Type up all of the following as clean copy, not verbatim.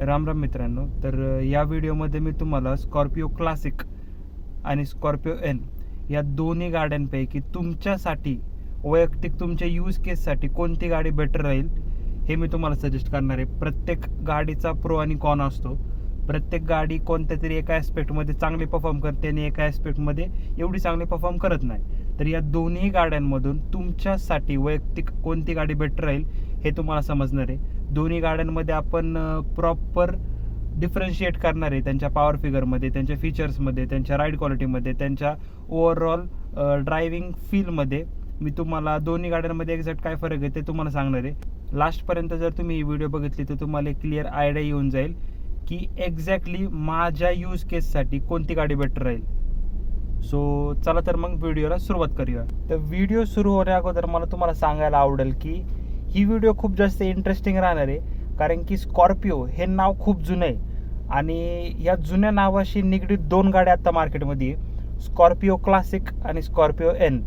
राम राम मित्रांनो. तर या व्हिडिओमध्ये मी तुम्हाला स्कॉर्पिओ क्लासिक आणि स्कॉर्पिओ एन या दोन्ही गाड्यांपैकी तुमच्यासाठी वैयक्तिक तुमच्या यूज केससाठी कोणती गाडी बेटर राहील हे मी तुम्हाला सजेस्ट करणार आहे. प्रत्येक गाडीचा प्रो आणि कॉन असतो. प्रत्येक गाडी कोणत्या तरी एका ॲस्पेक्टमध्ये चांगली परफॉर्म करते आणि एका ॲस्पेक्टमध्ये एवढी चांगली परफॉर्म करत नाही. तर या दोन्ही गाड्यांमधून तुमच्यासाठी वैयक्तिक कोणती गाडी बेटर राहील हे तुम्हाला समजणार आहे. दोन्ही गाड्यांमध्ये आपण प्रॉपर डिफरन्शिएट करणार आहे त्यांच्या पॉवर फिगरमध्ये, त्यांच्या फीचर्समध्ये, त्यांच्या राईड क्वालिटीमध्ये, त्यांच्या ओव्हरऑल ड्रायव्हिंग फीलमध्ये. मी तुम्हाला दोन्ही गाड्यांमध्ये एक्झॅक्ट काय फरक आहे ते तुम्हाला सांगणार आहे. लास्टपर्यंत जर तुम्ही ही व्हिडिओ बघितली तर तुम्हाला एक क्लिअर आयडिया येऊन जाईल की एक्झॅक्टली माझ्या यूज केससाठी कोणती गाडी बेटर राहील. सो चला तर मग व्हिडिओला सुरुवात करूया. तर व्हिडिओ सुरू होण्या अगोदर मला तुम्हाला सांगायला आवडेल की ही व्हिडिओ खूप जास्त इंटरेस्टिंग राहणार आहे, कारण की स्कॉर्पिओ हे नाव खूप जुनं आहे आणि या जुन्या नावाशी निगडीत दोन गाड्या आता मार्केटमध्ये आहे, स्कॉर्पिओ क्लासिक आणि स्कॉर्पिओ एन.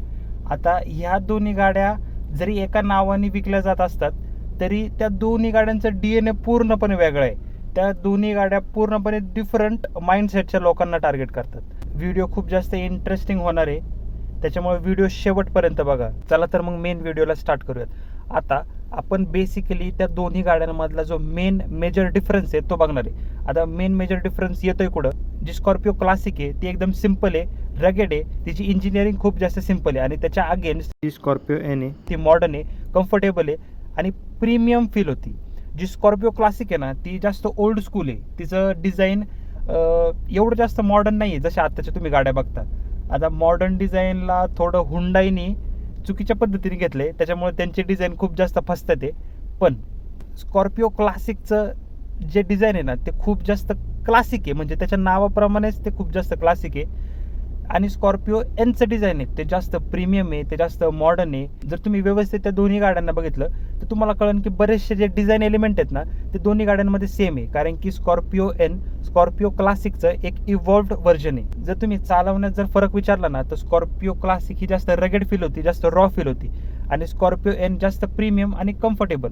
आता ह्या दोन्ही गाड्या जरी एका नावाने विकल्या जात असतात तरी त्या दोन्ही गाड्यांचं DNA पूर्णपणे वेगळं आहे. त्या दोन्ही गाड्या पूर्णपणे डिफरंट माइंडसेटच्या लोकांना टार्गेट करतात. व्हिडिओ खूप जास्त इंटरेस्टिंग होणार आहे, त्याच्यामुळे व्हिडिओ शेवटपर्यंत बघा. चला तर मग मेन व्हिडिओला स्टार्ट करूयात. आता आपण बेसिकली त्या दोन्ही गाड्यांमधला जो मेन मेजर डिफरन्स आहे तो बघणार आहे. आता मेन मेजर डिफरन्स येतोय कुठं? जी स्कॉर्पिओ क्लासिक आहे ती एकदम सिम्पल आहे, रगेड आहे, तिची इंजिनिअरिंग खूप जास्त सिम्पल आहे आणि त्याच्या अगेन्स्ट जी स्कॉर्पिओ एन आहे ती मॉडर्न आहे, कम्फर्टेबल आहे आणि प्रीमियम फील होती. जी स्कॉर्पिओ क्लासिक आहे ना ती जास्त ओल्ड स्कूल आहे. तिचं डिझाईन एवढं जास्त मॉडर्न नाही आहे जशा आत्ताच्या तुम्ही गाड्या बघता. आता मॉडर्न डिझाईनला थोडं हुंडाईनी चुकीच्या पद्धतीने घेतलं आहे, त्याच्यामुळे त्यांचे डिझाईन खूप जास्त फसतात आहे. पण स्कॉर्पिओ क्लासिकचं जे डिझाईन आहे ना ते खूप जास्त क्लासिक आहे, म्हणजे त्याच्या नावाप्रमाणेच ते खूप जास्त क्लासिक आहे. आणि स्कॉर्पिओ एनचं डिझाईन आहे ते जास्त प्रीमियम आहे, ते जास्त मॉडर्न आहे. जर तुम्ही व्यवस्थित त्या दोन्ही गाड्यांना बघितलं तर तुम्हाला कळेल की बरेचसे जे डिझाईन एलिमेंट आहेत ना ते दोन्ही गाड्यांमध्ये सेम आहे, कारण की स्कॉर्पिओ एन स्कॉर्पिओ क्लासिकचं एक इव्हॉल्व्ड व्हर्जन आहे. जर तुम्ही चालवण्यात जर फरक विचारला ना तर स्कॉर्पिओ क्लासिक ही जास्त रगेड फील होती, जास्त रॉ फील होती आणि स्कॉर्पिओ एन जास्त प्रीमियम आणि कम्फर्टेबल.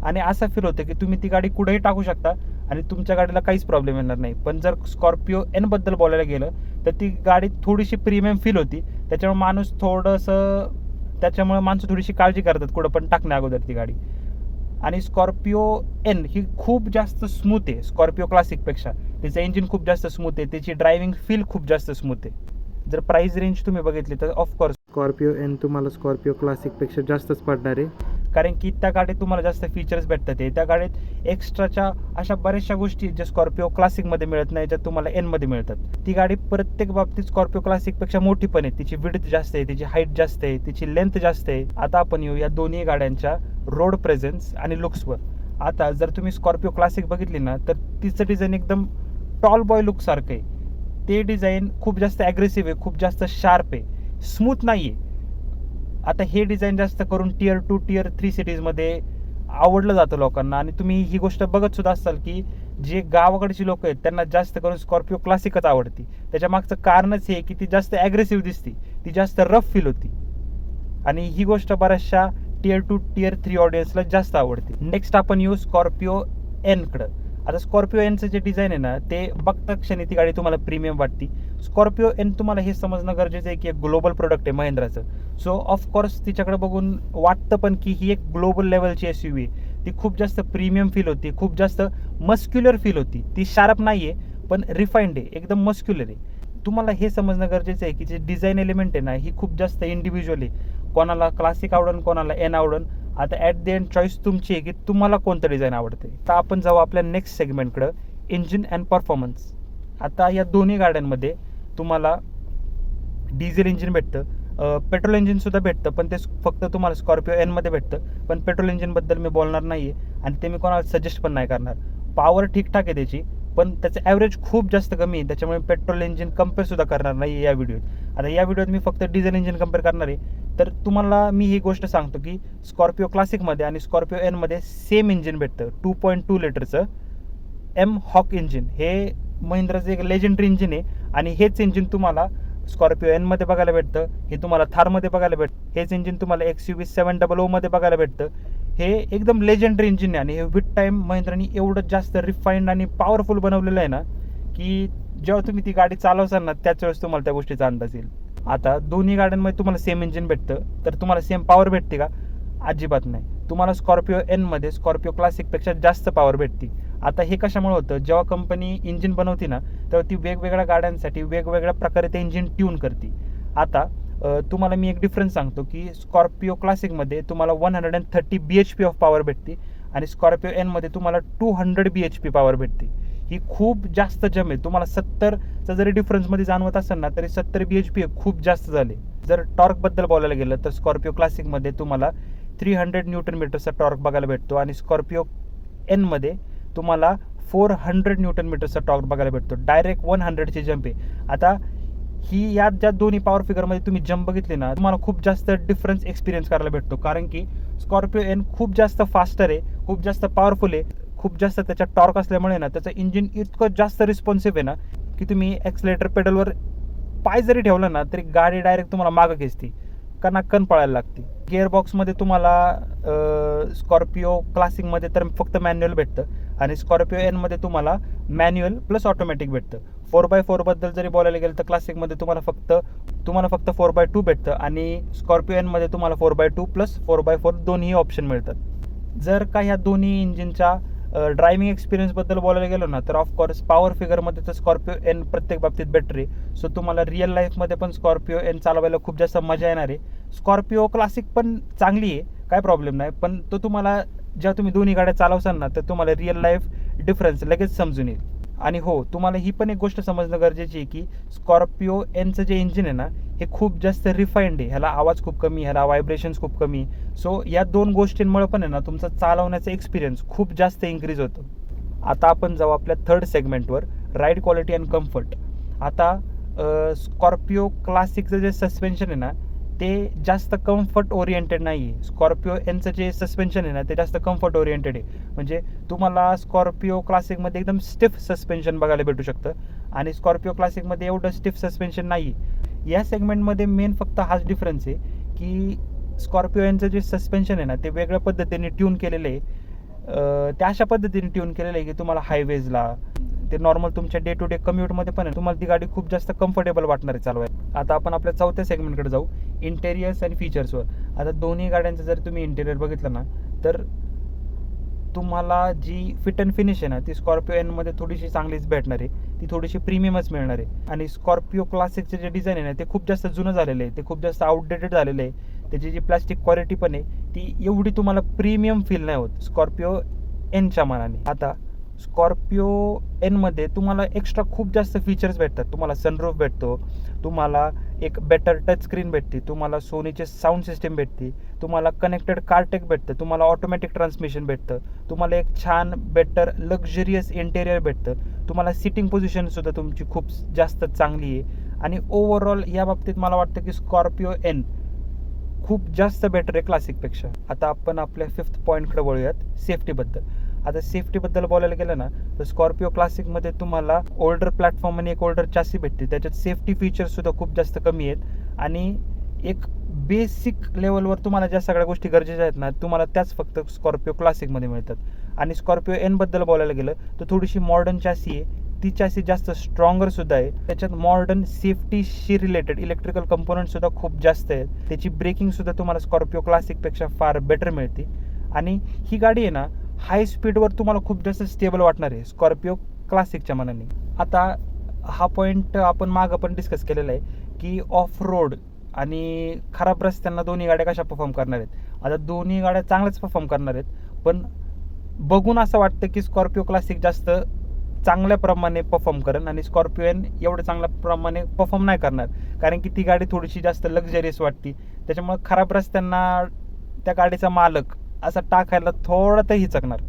आणि असं फील होतं की तुम्ही ती गाडी कुठेही टाकू शकता आणि तुमच्या गाडीला काहीच प्रॉब्लेम येणार नाही. पण जर स्कॉर्पिओ एनबद्दल बोलायला गेलं तर ती गाडी थोडीशी प्रीमियम फील होती, त्याच्यामुळे माणसं थोडीशी काळजी करतात कुठं पण टाकण्या अगोदर ती गाडी. आणि स्कॉर्पिओ एन ही खूप जास्त स्मूथ आहे स्कॉर्पिओ क्लासिकपेक्षा. तिचं इंजिन खूप जास्त स्मूथ आहे, त्याची ड्रायव्हिंग फील खूप जास्त स्मूथ आहे. जर प्राइस रेंज तुम्ही बघितली तर ऑफकोर्स स्कॉर्पिओ एन तुम्हाला स्कॉर्पिओ क्लासिकपेक्षा जास्तच पडणार आहे, कारण की त्या गाडीत तुम्हाला जास्त फीचर्स भेटतात. त्या गाडीत एक्स्ट्राच्या अशा बऱ्याचशा गोष्टी ज्या स्कॉर्पिओ क्लासिकमध्ये मिळत नाही, ज्या तुम्हाला एनमध्ये मिळतात. ती गाडी प्रत्येक बाबतीत स्कॉर्पिओ क्लासिकपेक्षा मोठी पण आहे, तिची विड्थ जास्त आहे, तिची हाईट जास्त आहे, तिची लेंथ जास्त आहे. आता आपण येऊ या दोन्ही गाड्यांच्या रोड प्रेझेन्स आणि लुक्सवर. आता जर तुम्ही स्कॉर्पिओ क्लासिक बघितली ना तर तिचं डिझाईन एकदम टॉल बॉय लुकसारखं आहे. ते डिझाईन खूप जास्त ॲग्रेसिव्ह आहे, खूप जास्त शार्प आहे, स्मूथ नाही आहे. आता हे डिझाईन जास्त करून Tier 2 Tier 3 सिटीजमध्ये आवडलं जातं लोकांना. आणि तुम्ही ही गोष्ट बघत सुद्धा असाल की जे गावाकडची लोक आहेत त्यांना जास्त करून स्कॉर्पिओ क्लासिकच आवडती. त्याच्या मागचं कारणच हे की ती जास्त ॲग्रेसिव्ह दिसती, ती जास्त रफ फील होती आणि ही गोष्ट बऱ्याचशा Tier 2 Tier 3 ऑडियन्सला जास्त आवडते. नेक्स्ट आपण येऊ स्कॉर्पिओ एनकडं. आता स्कॉर्पिओ एनचं जे डिझाईन आहे ना ते बघता क्षणी ती गाडी तुम्हाला प्रीमियम वाटते. स्कॉर्पिओ एन तुम्हाला हे समजणं गरजेचं आहे की एक ग्लोबल प्रोडक्ट आहे महिंद्राचं. सो ऑफकोर्स तिच्याकडे बघून वाटतं पण की ही एक ग्लोबल लेवलची SUV आहे. ती खूप जास्त प्रीमियम फील होती, खूप जास्त मस्क्युलर फील होती. ती शार्प नाही आहे पण रिफाईंड आहे, एकदम मस्क्युलर आहे. तुम्हाला हे समजणं गरजेचं आहे की जे डिझाईन एलिमेंट आहे ना ही खूप जास्त इंडिव्हिज्युअल आहे. कोणाला क्लासिक आवडन, कोणाला एन आवडन. आता ॲट द एंड चॉईस तुमची आहे की तुम्हाला कोणतं डिझाईन आवडते. तर आपण जाऊ आपल्या नेक्स्ट सेगमेंटकडं, इंजिन अँड परफॉर्मन्स. आता या दोन्ही गाड्यांमध्ये तुम्हाला डिझेल इंजिन भेटतं, पेट्रोल इंजिनसुद्धा भेटतं, पण ते फक्त तुम्हाला स्कॉर्पिओ एनमध्ये भेटतं. पण पेट्रोल इंजिनबद्दल मी बोलणार नाही आहे आणि ते मी कोणाला सजेस्ट पण नाही करणार. पॉवर ठीकठाक आहे त्याची, पण त्याचं ॲव्हरेज खूप जास्त कमी आहे, त्याच्यामुळे पेट्रोल इंजिन कम्पेअरसुद्धा करणार नाही या व्हिडिओत. आता या व्हिडिओत मी फक्त डिझेल इंजिन कम्पेअर करणार आहे. तर तुम्हाला मी ही गोष्ट सांगतो की स्कॉर्पिओ क्लासिकमध्ये आणि स्कॉर्पिओ एनमध्ये सेम इंजिन भेटतं, 2.2 लिटरचं M हॉक इंजिन. हे महिंद्राचं एक लेजेंडरी इंजिन आहे आणि हेच इंजिन तुम्हाला स्कॉर्पिओ एनमध्ये बघायला भेटतं, हे तुम्हाला थारमध्ये बघायला भेटतं, हेच इंजिन तुम्हाला XUV 700 मध्ये बघायला भेटतं, हे एकदम लेजेंडरी इंजिन आहे आणि हे विथ टाईम महिंद्रानी एवढं जास्त रिफाईंड आणि पॉवरफुल बनवलेलं आहे ना की जेव्हा तुम्ही ती गाडी चालवसाल ना त्याच वेळेस तुम्हाला त्या गोष्टीचा अंदाज येईल. आता दोन्ही गाड्यांमध्ये तुम्हाला सेम इंजिन भेटतं तर तुम्हाला सेम पॉवर भेटते का? अजिबात नाही. तुम्हाला स्कॉर्पिओ एनमध्ये स्कॉर्पिओ क्लासिकपेक्षा जास्त पॉवर भेटते. आता हे कशामुळे होतं, जेव्हा कंपनी इंजिन बनवते ना तेव्हा ती वेगवेगळ्या गाड्यांसाठी वेगवेगळ्या प्रकारे ते इंजिन ट्यून करते. आता तुम्हाला मी एक डिफरन्स सांगतो की स्कॉर्पिओ क्लासिकमध्ये तुम्हाला 130 BHP ऑफ पॉवर भेटते आणि स्कॉर्पिओ एनमध्ये तुम्हाला 200 BHP पॉवर भेटते. ही खूप जास्त जम आहे. तुम्हाला 70चा जरी डिफरन्समध्ये जाणवत असेल ना तरी 70 BHP खूप जास्त झाले. जर टॉर्कबद्दल बोलायला गेलं तर स्कॉर्पिओ क्लासिकमध्ये तुम्हाला 300 न्यूटन मीटरचा टॉर्क बघायला भेटतो आणि स्कॉर्पिओ एनमध्ये तुम्हाला 400 न्यूटन मीटरचा टॉर्क बघायला भेटतो. डायरेक्ट 100ची जंप आहे. आता ही या ज्या दोन्ही पॉवर फिगरमध्ये तुम्ही जंप बघितली ना तुम्हाला खूप जास्त डिफरन्स एक्सपिरियन्स करायला भेटतो, कारण की स्कॉर्पिओ एन खूप जास्त फास्टर आहे, खूप जास्त पॉवरफुल आहे, खूप जास्त त्याच्या टॉर्क असल्यामुळे ना त्याचं इंजिन इतकं जास्त रिस्पॉन्सिव्ह आहे ना की तुम्ही ॲक्सिलेटर पेडलवर पाय जरी ठेवला ना तरी गाडी डायरेक्ट तुम्हाला मागं खेचते, कणाकण पळायला लागते. गिअरबॉक्समध्ये तुम्हाला स्कॉर्पिओ क्लासिकमध्ये तर फक्त मॅन्युअल भेटतं आणि स्कॉर्पिओ एनमध्ये तुम्हाला मॅन्युअल प्लस ऑटोमॅटिक भेटतं. 4x4 बद्दल जरी बोलायला गेलं तर क्लासिकमध्ये तुम्हाला फक्त 4x2 भेटतं आणि स्कॉर्पिओ एनमध्ये तुम्हाला 4x2 प्लस 4x4 दोन्ही ऑप्शन मिळतात. जर का ह्या दोन्ही इंजिनच्या ड्रायव्हिंग एक्सपिरियन्सबद्दल बोलायला गेलो ना तर ऑफकोर्स पॉवर फिगरमध्ये तर स्कॉर्पिओ एन प्रत्येक बाबतीत बेटर आहे. सो तुम्हाला रिअल लाईफमध्ये पण स्कॉर्पिओ एन चालवायला खूप जास्त मजा येणार आहे. स्कॉर्पिओ क्लासिक पण चांगली आहे, काय प्रॉब्लेम नाही, पण तो तुम्हाला जेव्हा तुम्ही दोन्ही गाड्या चालवसाल ना तर तुम्हाला रिअल लाईफ डिफरन्स लगेच समजून येईल. आणि हो, तुम्हाला ही पण एक गोष्ट समजणं गरजेची आहे की स्कॉर्पिओ एनचं जे इंजिन आहे ना हे खूप जास्त रिफाईंड आहे. ह्याला आवाज खूप कमी, ह्याला व्हायब्रेशन्स खूप कमी. सो या दोन गोष्टींमुळे पण आहे ना तुमचा चालवण्याचा एक्सपिरियन्स खूप जास्त इन्क्रीज होतो. आता आपण जाऊ आपल्या थर्ड सेगमेंटवर, राईड क्वालिटी अँड कम्फर्ट. आता स्कॉर्पिओ क्लासिकचं जे सस्पेन्शन आहे ना ते जास्त कम्फर्ट ओरिएंटेड नाही आहे. स्कॉर्पिओ एनचं जे सस्पेन्शन आहे ना ते जास्त कम्फर्ट ओरिएंटेड आहे. म्हणजे तुम्हाला स्कॉर्पिओ क्लासिकमध्ये एकदम स्टिफ सस्पेन्शन बघायला भेटू शकतं आणि स्कॉर्पिओ क्लासिकमध्ये एवढं स्टिफ सस्पेन्शन नाही आहे. या सेगमेंटमध्ये मेन फक्त हाच डिफरन्स आहे की स्कॉर्पिओ एनचं जे सस्पेन्शन आहे ना ते वेगळ्या पद्धतीने ट्यून केलेलं आहे. ते अशा पद्धतीने ट्यून केलेलं आहे की तुम्हाला हायवेजला ते नॉर्मल तुमच्या डे टू डे कम्युटमध्ये पण आहे तुम्हाला ती गाडी खूप जास्त कम्फर्टेबल वाटणार आहे चालवायला. आता आपण आपल्या चौथ्या सेगमेंटकडे जाऊ, इंटेरियर्स आणि फीचर्सवर. आता दोन्ही गाड्यांचं जर तुम्ही इंटेरियर बघितलं ना तर तुम्हाला जी फिट अँड फिनिश आहे ना ती स्कॉर्पिओ एनमध्ये थोडीशी चांगलीच भेटणार आहे, ती थोडीशी प्रीमियमच मिळणार आहे. आणि स्कॉर्पिओ क्लासिकचे जे डिझाईन आहे ना ते खूप जास्त जुनं झालेलं आहे, ते खूप जास्त आउटडेटेड झालेलं आहे. त्याची जी प्लॅस्टिक क्वालिटी पण आहे ती एवढी तुम्हाला प्रीमियम फील नाही होत स्कॉर्पिओ एनच्या मानाने. आता स्कॉर्पिओ एनमध्ये तुम्हाला एक्स्ट्रा खूप जास्त फीचर्स भेटतात. तुम्हाला सनरूफ भेटतो, तुम्हाला एक बेटर टच स्क्रीन भेटते, तुम्हाला सोनीचे साऊंड सिस्टीम भेटते, तुम्हाला कनेक्टेड कारटेक भेटतं, तुम्हाला ऑटोमॅटिक ट्रान्समिशन भेटतं, तुम्हाला एक छान बेटर लक्झरियस इंटेरियर भेटतं, तुम्हाला सिटिंग पोझिशनसुद्धा तुमची खूप जास्त चांगली आहे. आणि ओव्हरऑल या बाबतीत मला वाटतं की स्कॉर्पिओ एन खूप जास्त बेटर आहे क्लासिकपेक्षा. आता आपण आपल्या फिफ्थ पॉईंटकडे वळूयात, सेफ्टीबद्दल. आता सेफ्टीबद्दल बोलायला गेलं ना तर स्कॉर्पिओ क्लासिकमध्ये तुम्हाला ओल्डर प्लॅटफॉर्म आणि एक ओल्डर चासी भेटते, त्याच्यात सेफ्टी फीचर्ससुद्धा खूप जास्त कमी आहेत आणि एक बेसिक लेवलवर तुम्हाला ज्या सगळ्या गोष्टी गरजेच्या आहेत ना तुम्हाला त्याच फक्त स्कॉर्पिओ क्लासिकमध्ये मिळतात. आणि स्कॉर्पिओ एनबद्दल बोलायला गेलं तर थोडीशी मॉडर्न चासी आहे, ती चासी जास्त स्ट्रॉंगरसुद्धा आहे, त्याच्यात मॉडर्न सेफ्टीशी रिलेटेड इलेक्ट्रिकल कंपोनंटसुद्धा खूप जास्त आहेत, त्याची ब्रेकिंगसुद्धा तुम्हाला स्कॉर्पिओ क्लासिकपेक्षा फार बेटर मिळते. आणि ही गाडी आहे ना हाय स्पीडवर तुम्हाला खूप जास्त स्टेबल वाटणार आहे स्कॉर्पिओ क्लासिकच्या मनाने. आता हा पॉईंट आपण मागं पण डिस्कस केलेला आहे की ऑफ रोड आणि खराब रस्त्यांना दोन्ही गाड्या कशा परफॉर्म करणार आहेत. आता दोन्ही गाड्या चांगल्याच परफॉर्म करणार आहेत, पण बघून असं वाटतं की स्कॉर्पिओ क्लासिक जास्त चांगल्या प्रमाणे परफॉर्म करेन आणि स्कॉर्पिओ एन एवढं चांगल्या प्रमाणे परफॉर्म नाही करणार, कारण की ती गाडी थोडीशी जास्त लक्झरियस वाटते. त्याच्यामुळे खराब रस्त्यांना त्या गाडीचा मालक असा टाकायला थोडं तर हिचकणार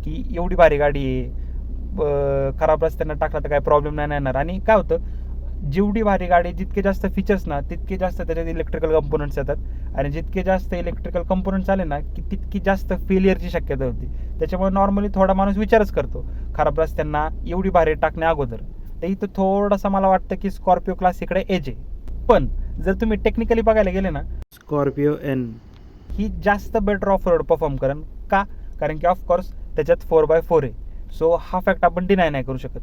की एवढी भारी गाडी आहे, खराब रस्त्यांना टाकला तर काय प्रॉब्लेम नाही येणार. आणि काय होतं, जेवढी भारी गाडी जितके जास्त फीचर्स ना तितके जास्त त्याच्यात इलेक्ट्रिकल कंपोनंट्स येतात आणि जितके जास्त इलेक्ट्रिकल कंपोनंट्स आले ना की तितकी जास्त फेलियरची शक्यता होती. त्याच्यामुळे नॉर्मली थोडा माणूस विचारच करतो खराब रस्त्यांना एवढी भारी टाकण्या अगोदर. तर इथं थोडासा मला वाटतं की स्कॉर्पिओ क्लासिककडे एज आहे. पण जर तुम्ही टेक्निकली बघायला गेले ना स्कॉर्पिओ एन ही जास्त बेटर ऑफ रोड परफॉर्म करेन का? कारण की ऑफकोर्स त्याच्यात 4x4 आहे. सो हा फॅक्ट आपण डिनाय नाही करू शकत.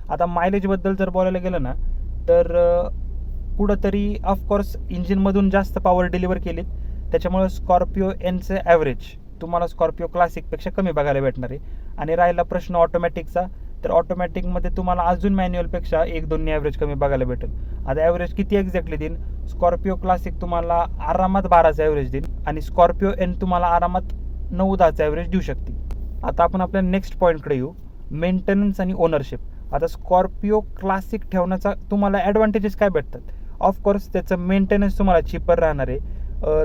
आता मायलेजबद्दल जर बोलायला गेलं ना, तर कुठंतरी ऑफकोर्स इंजिनमधून जास्त पॉवर डिलिव्हर केलीत, त्याच्यामुळं स्कॉर्पिओ एनचे ॲव्हरेज तुम्हाला स्कॉर्पिओ क्लासिकपेक्षा कमी बघायला भेटणार आहे. आणि राहिला प्रश्न ऑटोमॅटिकचा, तर ऑटोमॅटिकमध्ये तुम्हाला अजून मॅन्युअलपेक्षा 1-2 ॲव्हरेज कमी बघायला भेटेल. आता ॲव्हरेज किती एक्झॅक्टली देईन? स्कॉर्पिओ क्लासिक तुम्हाला आरामात 12चा ॲव्हरेज देईन आणि स्कॉर्पिओ एन तुम्हाला आरामात 9-10चा ॲव्हरेज देऊ शकते. आता आपण आपल्या नेक्स्ट पॉईंटकडे येऊ, मेंटेनन्स आणि ओनरशिप. आता स्कॉर्पिओ क्लासिक ठेवण्याचा तुम्हाला ॲडव्हान्टेजेस काय भेटतात? ऑफकोर्स त्याचं मेंटेनन्स तुम्हाला चिपर राहणार आहे.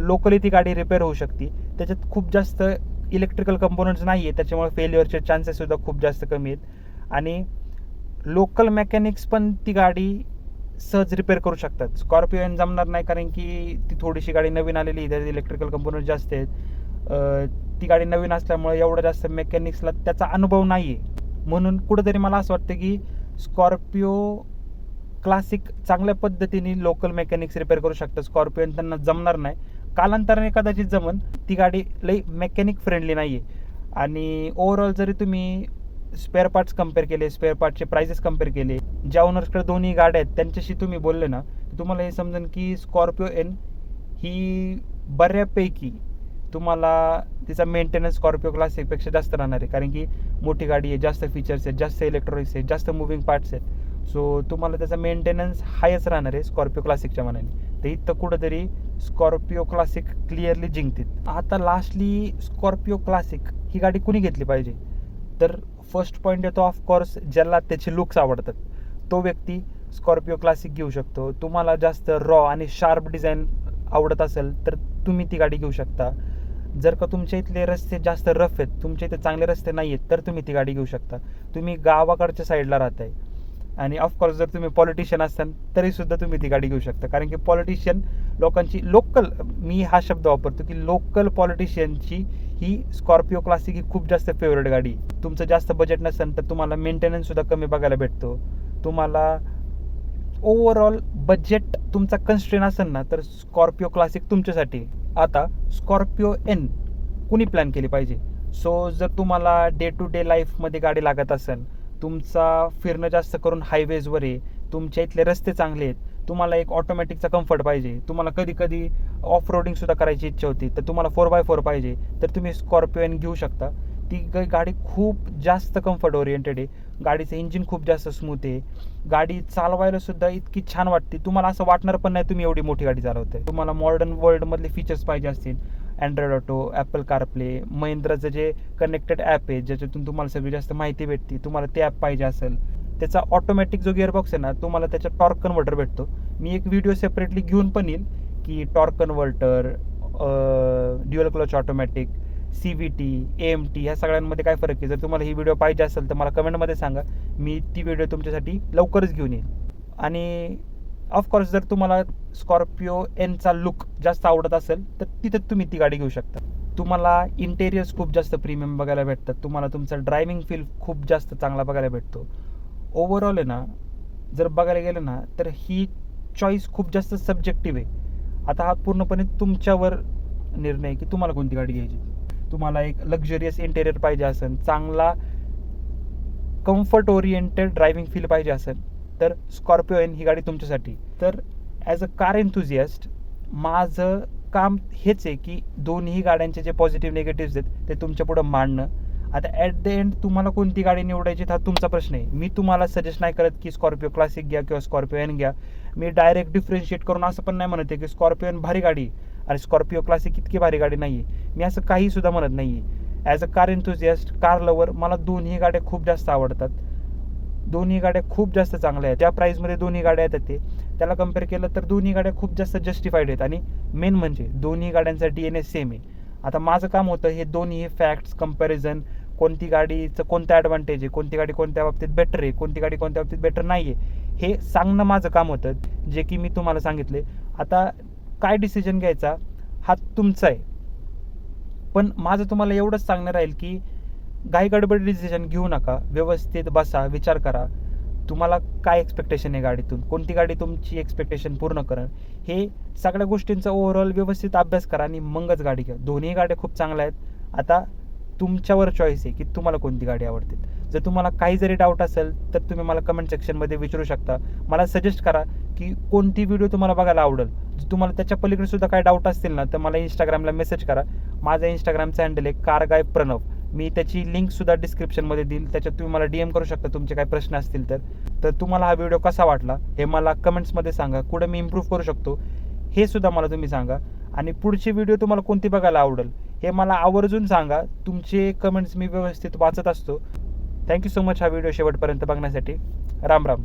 लोकली ती गाडी रिपेअर होऊ शकते. त्याच्यात खूप जास्त इलेक्ट्रिकल कंपोनंट्स नाही आहे, त्याच्यामुळे फेल्युअरचे चान्सेससुद्धा खूप जास्त कमी आहेत. आणि लोकल मेकॅनिक्स पण ती गाडी सहज रिपेअर करू शकतात. स्कॉर्पिओ एन जमणार नाही, कारण की ती थोडीशी गाडी नवीन आलेली आहे, त्यात इलेक्ट्रिकल कंपोनंट जास्त आहेत. ती गाडी नवीन असल्यामुळे एवढं जास्त मेकॅनिक्सला त्याचा अनुभव नाही आहे. म्हणून कुठंतरी मला असं वाटतं की स्कॉर्पिओ क्लासिक चांगल्या पद्धतीने लोकल मेकॅनिक्स रिपेअर करू शकतं. स्कॉर्पिओ एन त्यांना जमणार नाही, कालांतराने कदाचित जमन. ती गाडी लई मेकॅनिक फ्रेंडली नाही आहे. आणि ओव्हरऑल जरी तुम्ही स्पेअर पार्ट्स कम्पेअर केले, स्पेअर पार्टचे प्राइजेस कम्पेअर केले, ज्या ओनर्सकडे दोन्ही गाड्या आहेत त्यांच्याशी तुम्ही बोलले ना, तुम्हाला हे समजेल की स्कॉर्पिओ एन ही बऱ्यापैकी तुम्हाला तिचा मेंटेनन्स स्कॉर्पिओ क्लासिकपेक्षा जास्त राहणार आहे. कारण की मोठी गाडी आहे, जास्त फीचर्स आहेत, जास्त इलेक्ट्रॉनिक्स आहेत, जास्त मुव्हिंग पार्ट्स आहेत. सो तुम्हाला त्याचा मेंटेनन्स हायच राहणार आहे स्कॉर्पिओ क्लासिकच्या मनाने. तर इथं कुठंतरी स्कॉर्पिओ क्लासिक क्लिअरली जिंकतील. आता लास्टली स्कॉर्पिओ क्लासिक ही गाडी कुणी घेतली पाहिजे? तर फर्स्ट पॉईंट येतो ऑफकोर्स ज्याला त्याचे लुक्स आवडतात, तो व्यक्ती स्कॉर्पिओ क्लासिक घेऊ शकतो. तुम्हाला जास्त रॉ आणि शार्प डिझाईन आवडत असेल तर तुम्ही ती गाडी घेऊ शकता. जर का तुमच्या इथले रस्ते जास्त रफ आहेत, तुमच्या इथे चांगले रस्ते नाही आहेत, तर तुम्ही ती गाडी घेऊ शकता. तुम्ही गावाकडच्या साईडला राहताय आणि ऑफकोर्स जर तुम्ही पॉलिटिशियन असाल तरीसुद्धा तुम्ही ती गाडी घेऊ शकता. कारण की पॉलिटिशियन लोकांची लोकल, मी हा शब्द वापरतो की लोकल पॉलिटिशियनची ही स्कॉर्पिओ क्लासिक ही खूप जास्त फेवरेट गाडी. तुमचं जास्त बजेट नसेल तर तुम्हाला मेंटेनन्ससुद्धा कमी बघायला भेटतो. तुम्हाला ओव्हरऑल बजेट तुमचा कन्स्ट्रेन असेल ना, तर स्कॉर्पिओ क्लासिक तुमच्यासाठी. आता स्कॉर्पिओ एन कुणी प्लॅन केली पाहिजे? सो जर तुम्हाला डे टू डे लाईफमध्ये गाडी लागत असेल, तुमचा फिरणं जास्त करून हायवेजवर आहे, तुमच्या इथले रस्ते चांगले आहेत, तुम्हाला एक ऑटोमॅटिकचा कम्फर्ट पाहिजे, तुम्हाला कधी कधी ऑफ रोडिंगसुद्धा करायची इच्छा होती, तर तुम्हाला 4x4 पाहिजे, तर तुम्ही स्कॉर्पिओ एन घेऊ शकता. ती गाडी खूप जास्त कम्फर्ट ओरिएंटेड आहे. गाडीचं इंजिन खूप जास्त स्मूथ आहे. गाडी चालवायला सुद्धा इतकी छान वाटते, तुम्हाला असं वाटणार पण नाही तुम्ही एवढी मोठी गाडी चालवताय. तुम्हाला मॉडर्न वर्ल्डमधले फीचर्स पाहिजे असतील, अँड्रॉइड ऑटो, ॲपल कारप्ले, महिंद्राचं जे कनेक्टेड ॲप आहे ज्याच्यातून तुम्हाला सगळी जास्त माहिती भेटते, तुम्हाला ते ॲप पाहिजे असेल, त्याचा ऑटोमॅटिक जो गिअरबॉक्स आहे ना, तुम्हाला त्याच्यात टॉर्क कन्व्हर्टर भेटतो. मी एक व्हिडिओ सेपरेटली घेऊन पण येईल की torque converter, dual clutch automatic, CVT, AMT ह्या सगळ्यांमध्ये काय फरक आहे. जर तुम्हाला ही व्हिडिओ पाहिजे असेल तर मला कमेंटमध्ये सांगा, मी ती व्हिडिओ तुमच्यासाठी लवकरच घेऊन येईन. आणि ऑफकोर्स जर तुम्हाला स्कॉर्पिओ एनचा लुक जास्त आवडत असेल तर तिथं तुम्ही ती गाडी घेऊ शकता. तुम्हाला इंटेरियर्स खूप जास्त प्रीमियम बघायला भेटतात, तुम्हाला तुमचा ड्रायव्हिंग फील खूप जास्त चांगला बघायला भेटतो. ओव्हरऑल आहे ना, जर बघायला गेलं ना, तर ही चॉईस खूप जास्त सब्जेक्टिव्ह आहे. आता हा पूर्णपणे तुमच्यावर निर्णय आहे की तुम्हाला कोणती गाडी घ्यायची. तुम्हाला एक लक्झरियस इंटेरियर पाहिजे असेल, चांगला कम्फर्ट ओरिएंटेड ड्रायव्हिंग फील पाहिजे असेल, तर स्कॉर्पिओ एन ही गाडी तुमच्यासाठी. तर ॲज अ कार एन्थुझियास्ट माझं काम हेच आहे की दोन्ही गाड्यांचे जे पॉझिटिव्ह निगेटिव्ह आहेत ते तुमच्या पुढं मांडणं. आता ॲट द एंड तुम्हाला कोणती गाडी निवडायची हा तुमचा प्रश्न आहे. मी तुम्हाला सजेस्ट नाही करत की स्कॉर्पिओ क्लासिक घ्या किंवा स्कॉर्पिओ एन घ्या. मी डायरेक्ट डिफरन्शिएट करून असं पण नाही म्हणत आहे की स्कॉर्पिओ एन भारी गाडी आणि स्कॉर्पिओ क्लासिक इतकी भारी गाडी नाही आहे. मी असं काही सुद्धा म्हणत नाही आहे. As a car enthusiast, car lover, मला दोन्ही गाड्या खूप जास्त आवडतात. दोन्ही गाड्या खूप जास्त चांगल्या आहेत. ज्या प्राईसमध्ये दोन्ही गाड्या येतात ते त्याला कम्पेअर केलं तर दोन्ही गाड्या खूप जास्त जस्टिफाईड आहेत. आणि मेन म्हणजे दोन्ही गाड्यांचा DNA सेम आहे. आता माझं काम होतं हे दोन्ही फॅक्ट्स कम्पॅरिझन, कोणती गाडीचं कोणतं ॲडव्हान्टेज आहे, कोणती गाडी कोणत्या बाबतीत बेटर आहे, कोणती गाडी कोणत्या बाबतीत बेटर नाही आहे, हे सांगणं माझं काम होतं, जे की मी तुम्हाला सांगितले. आता काय डिसिजन घ्यायचा हा तुमचा आहे, पण माझं तुम्हाला एवढंच सांगणं राहील की घाई गडबड डिसिजन घेऊ नका. व्यवस्थित बसा, विचार करा तुम्हाला काय एक्सपेक्टेशन आहे गाडीतून, कोणती गाडी तुमची एक्सपेक्टेशन पूर्ण करेल, हे सगळ्या गोष्टींचा ओव्हरऑल व्यवस्थित अभ्यास करा आणि मगच गाडी घ्या. दोन्ही गाड्या खूप चांगल्या आहेत. आता तुमच्यावर चॉईस आहे की तुम्हाला कोणती गाडी आवडते. जर तुम्हाला काही जरी डाऊट असेल तर तुम्ही मला कमेंट सेक्शनमध्ये विचारू शकता. मला सजेस्ट करा की कोणती व्हिडिओ तुम्हाला बघायला आवडेल. जर तुम्हाला त्याच्या पलीकडे सुद्धा काही डाऊट असतील ना तर मला इंस्टाग्रामला मेसेज करा. माझा इंस्टाग्रामचा हँडल आहे कारगाय प्रणव. मी त्याची लिंकसुद्धा डिस्क्रिप्शनमध्ये देईल. त्याच्यात तुम्ही मला DM करू शकता तुमचे काही प्रश्न असतील तर तुम्हाला हा व्हिडिओ कसा वाटला हे मला कमेंट्समध्ये सांगा. कुठं मी इम्प्रूव्ह करू शकतो हे सुद्धा मला तुम्ही सांगा. आणि पुढची व्हिडिओ तुम्हाला कोणती बघायला आवडेल हे मला आवर्जून सांगा. तुमचे कमेंट्स मी व्यवस्थित वाचत असतो. थँक्यू सो मच हा व्हिडिओ शेवटपर्यंत बघण्यासाठी. राम राम.